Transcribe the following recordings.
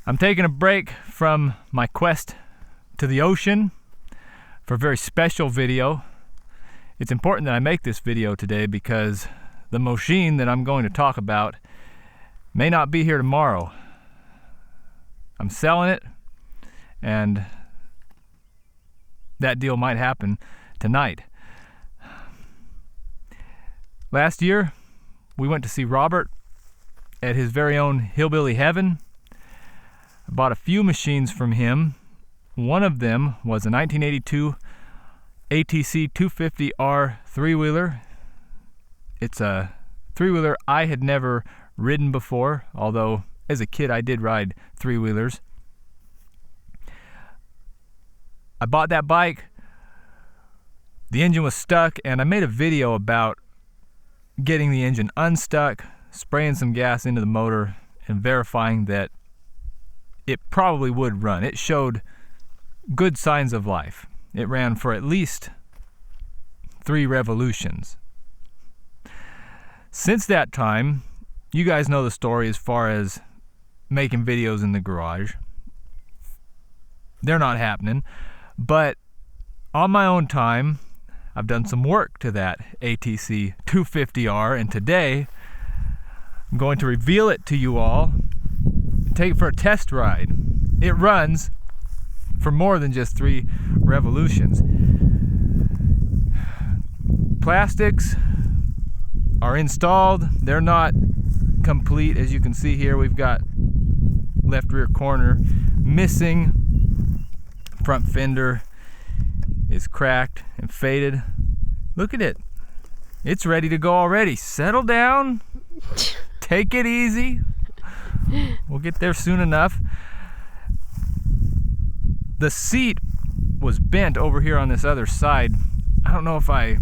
I'm taking a break from my quest to the ocean for a very special video. It's important that I make this video today because the machine that I'm going to talk about may not be here tomorrow. I'm selling it, and that deal might happen tonight. Last year, we went to see Robert at his very own Hillbilly Heaven. I bought a few machines from him. One of them was a 1982 ATC250R three-wheeler. It's a three-wheeler I had never ridden before, although as a kid I did ride three-wheelers. I bought that bike. The engine was stuck, and I made a video about getting the engine unstuck, spraying some gas into the motor, and verifying that it probably would run. It showed good signs of life. It ran for at least 3 revolutions. Since that time, you guys know the story as far as making videos in the garage. They're not happening, but on my own time, I've done some work to that ATC250R, and today I'm going to reveal it to you all and take it for a test ride. It runs for more than just 3 revolutions. Plastics are installed. They're not complete. As you can see here, we've got left rear corner missing. Front fender is cracked and faded. Look at it. It's ready to go already. Settle down. Take it easy. We'll get there soon enough. The seat was bent over here on this other side. I don't know if I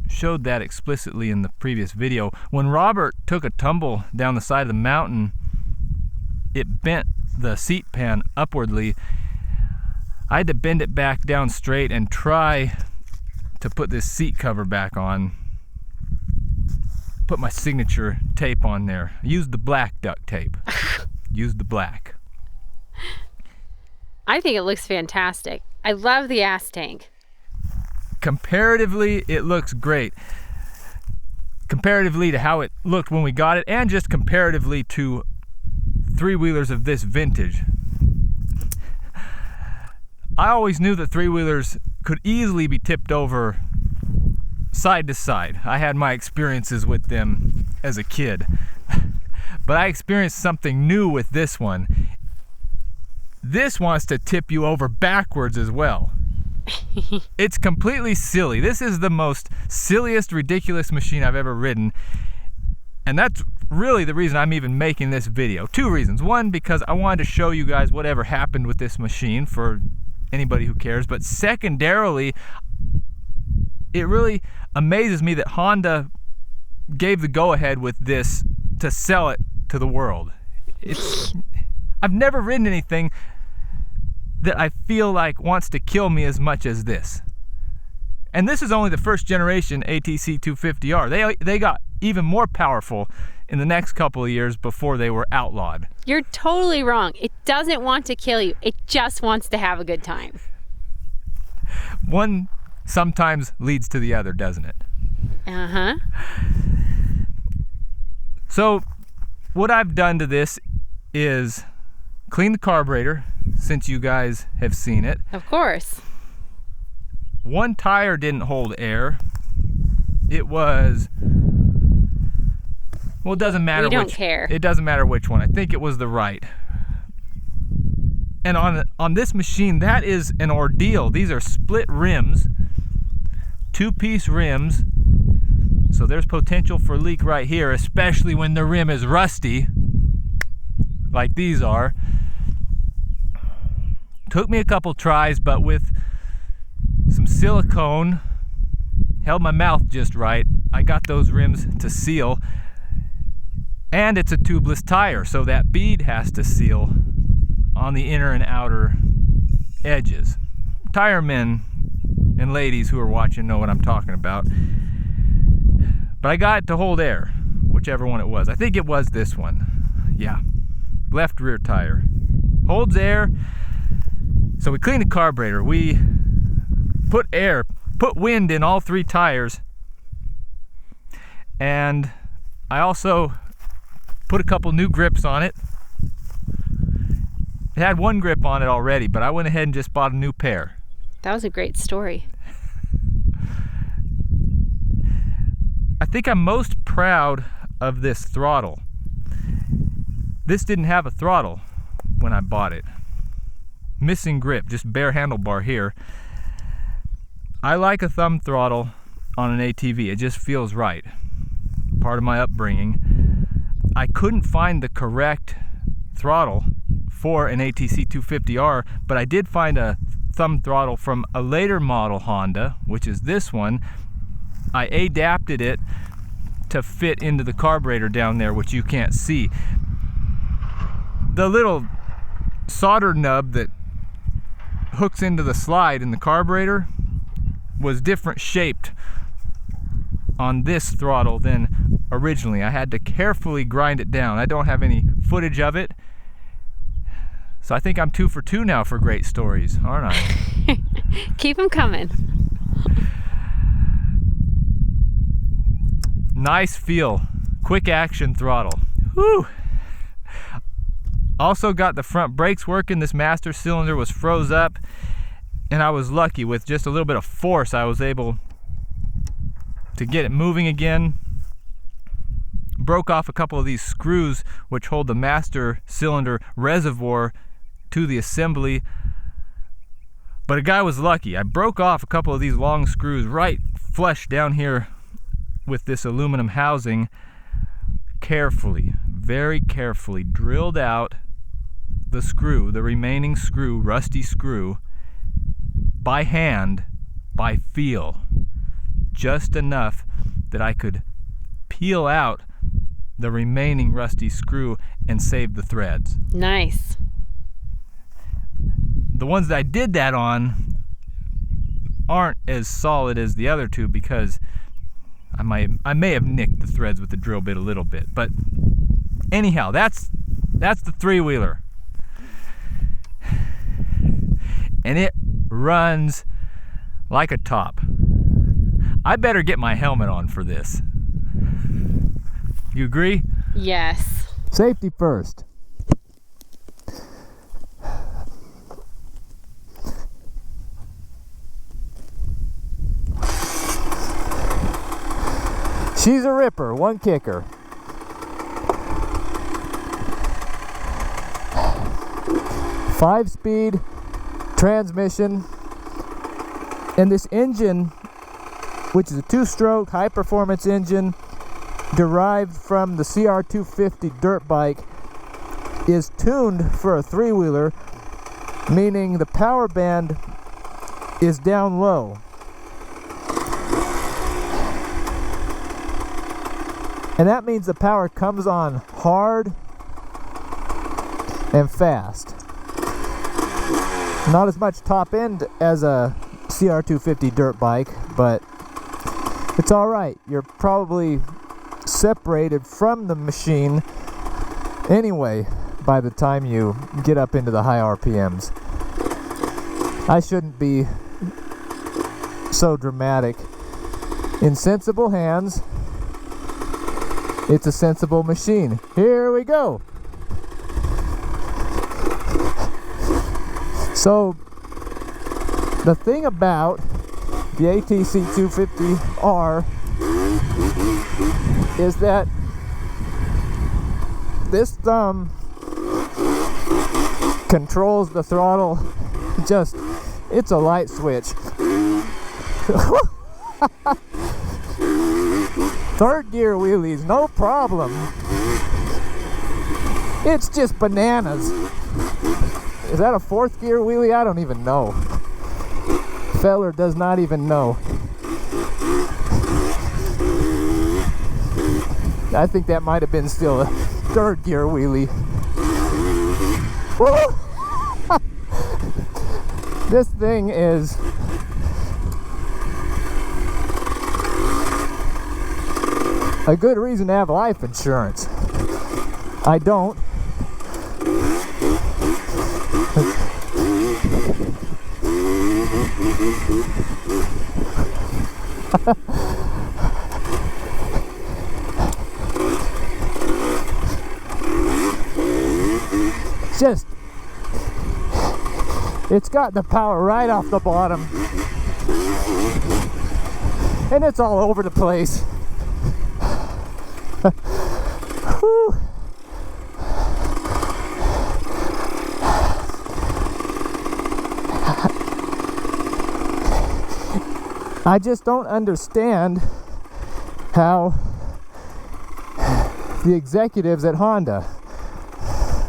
showed that explicitly in the previous video. When Robert took a tumble down the side of the mountain, it bent the seat pan upwardly. I had to bend it back down straight and try to put this seat cover back on. Put my signature tape on there. I used the black duct tape. Used the black. I think it looks fantastic. I love the ass tank. Comparatively, it looks great. Comparatively to how it looked when we got it, and just comparatively to three-wheelers of this vintage. I always knew that three-wheelers could easily be tipped over side to side. I had my experiences with them as a kid. But I experienced something new with this one. This wants to tip you over backwards as well. It's completely silly. This is the most silliest, ridiculous machine I've ever ridden. And that's really the reason I'm even making this video. 2 reasons. One, because I wanted to show you guys whatever happened with this machine for anybody who cares. But secondarily, it really amazes me that Honda gave the go-ahead with this to sell it to the world. I've never ridden anything that I feel like wants to kill me as much as this. And this is only the first generation ATC250R. They got even more powerful in the next couple of years before they were outlawed. You're totally wrong. It doesn't want to kill you. It just wants to have a good time. One sometimes leads to the other, doesn't it? Uh-huh. So what I've done to this is clean the carburetor, since you guys have seen it. Of course. One tire didn't hold air. It was, well, it doesn't matter. We don't care. It doesn't matter which one. I think it was the right. And on this machine, that is an ordeal. These are split rims, 2-piece rims. So there's potential for leak right here, especially when the rim is rusty, like these are. Took me a couple tries, but with some silicone, held my mouth just right, I got those rims to seal. And it's a tubeless tire, so that bead has to seal on the inner and outer edges. Tire men and ladies who are watching know what I'm talking about. But I got it to hold air, whichever one it was. I think it was this one. Yeah. Left rear tire. holds air. So we cleaned the carburetor. We put wind in all 3 tires. And I also put a couple new grips on it. It had 1 grip on it already, but I went ahead and just bought a new pair. That was a great story. I think I'm most proud of this throttle. This didn't have a throttle when I bought it. Missing grip, just bare handlebar here. I like a thumb throttle on an ATV. It just feels right. Part of my upbringing. I couldn't find the correct throttle for an ATC250R, but I did find a thumb throttle from a later model Honda, which is this one. I adapted it to fit into the carburetor down there, which you can't see. The little solder nub that hooks into the slide in the carburetor was different shaped on this throttle than originally. I had to carefully grind it down. I don't have any footage of it, so I think I'm 2 for 2 now for great stories, aren't I? Keep them coming. Nice feel, quick action throttle. Whew. Also got the front brakes working. This master cylinder was froze up, and I was lucky with just a little bit of force. I was able to get it moving again. Broke off a couple of these screws which hold the master cylinder reservoir to the assembly, but a guy was lucky. I broke off a couple of these long screws right flush down here with this aluminum housing. Carefully, very carefully drilled out the screw, the remaining screw, rusty screw, by hand, by feel, just enough that I could peel out the remaining rusty screw and save the threads. Nice. The ones that I did that on aren't as solid as the other 2 because I may have nicked the threads with the drill bit a little bit. But anyhow, that's the 3-wheeler. And it runs like a top. I better get my helmet on for this. You agree? Yes. Safety first. She's a ripper, 1 kicker. Five-speed transmission, and this engine, which is a 2-stroke high-performance engine derived from the CR250 dirt bike, is tuned for a 3-wheeler, meaning the power band is down low. And that means the power comes on hard and fast. Not as much top end as a CR250 dirt bike, but it's alright. You're probably separated from the machine anyway by the time you get up into the high RPMs. I shouldn't be so dramatic. In sensible hands, it's a sensible machine. Here we go. So, the thing about the ATC250R is that this thumb controls the throttle. It's a light switch. Third gear wheelies, no problem. It's just bananas. Is that a 4th gear wheelie? I don't even know. Feller does not even know. I think that might have been still a 3rd gear wheelie. Whoa! This thing is a good reason to have life insurance. I don't. It's got the power right off the bottom. And it's all over the place. Whew. I just don't understand how the executives at Honda,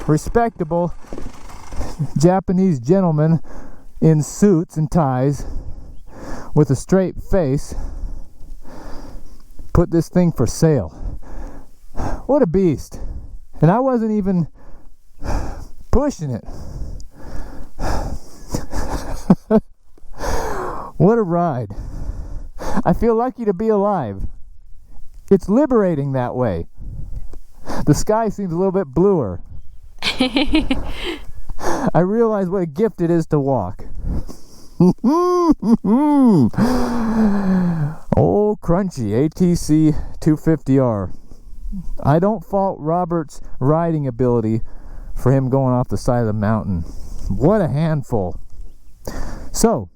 respectable Japanese gentlemen in suits and ties with a straight face, put this thing for sale. What a beast. And I wasn't even pushing it. What a ride. I feel lucky to be alive. It's liberating that way. The sky seems a little bit bluer. I realize what a gift it is to walk. Old crunchy ATC250R. I don't fault Robert's riding ability for him going off the side of the mountain. What a handful. So,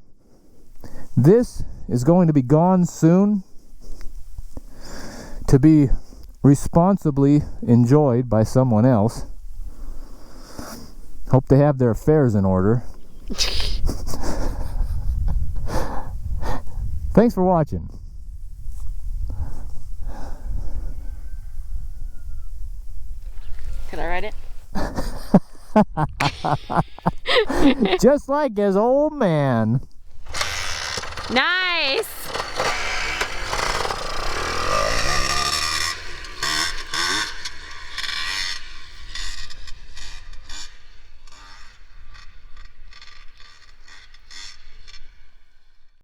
this is going to be gone soon, to be responsibly enjoyed by someone else. Hope they have their affairs in order. Thanks for watching. Could I ride it? Just like his old man. Nice!